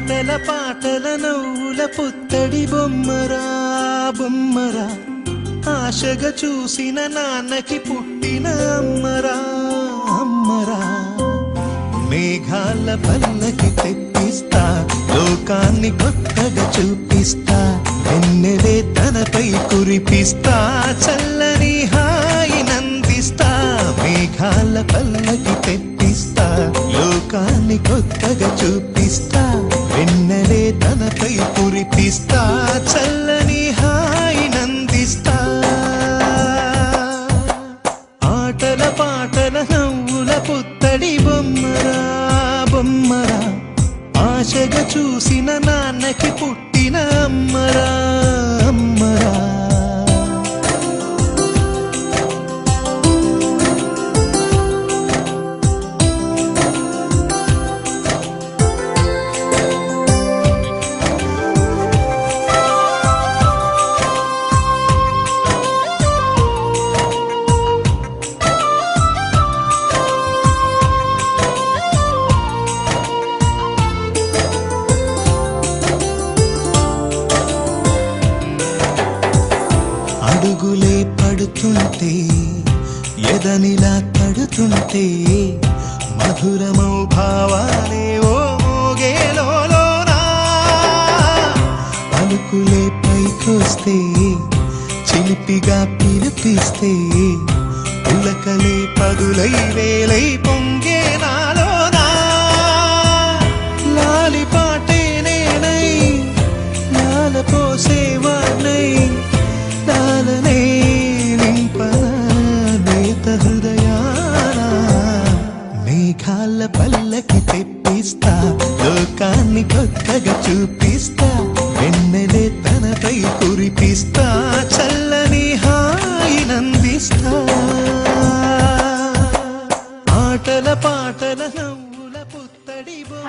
ఆటల పాటల నవ్వుల పుత్తడి బొమ్మరా బొమ్మరా, ఆశగా చూసిన నాన్నకి పుట్టిన అమ్మరా అమ్మరా. మేఘాల పల్లకి తెప్పిస్తా, లోకాన్ని కొత్తగా చూపిస్తా, వెన్నెలే తనపై కురిపిస్తా, చల్లని హాయి నందిస్తా. మేఘాల పల్లకి తెప్పిస్తా, లోకాన్ని కొత్తగా చూపిస్తా, వెన్నెలే తనపై కురిపిస్తా, చల్లని హాయి నందిస్తా. ఆటల పాటల నవ్వుల పుత్తడి బొమ్మరా బొమ్మరా, ఆశగా చూసిన నాన్నకి పుట్టిన అమ్మరా అమ్మరా. అడుగులే పడుతుంటే ఎదనిలా తడుతుంటే, మధురమౌ భావాలే ఓ మోగేలోనా. పలుకులే పైకొస్తే చిలిపిగా పిలిపిస్తే, పులకలే పదులై వేలై పొంగే నాలోనా. లాలి పాటే నేనై లాల పోసేవాణ్ణై, లాలనే నింపన నేత హృదయాన. మేఘాల పల్లకి తెప్పిస్తా, లోకాన్ని కొత్తగా చూపిస్తా, వెన్నెలే తనపై కురిపిస్తా, చల్లని హాయి నందిస్తా. ఆటల పాటల నవ్వుల పుత్తడి బొమ్మ.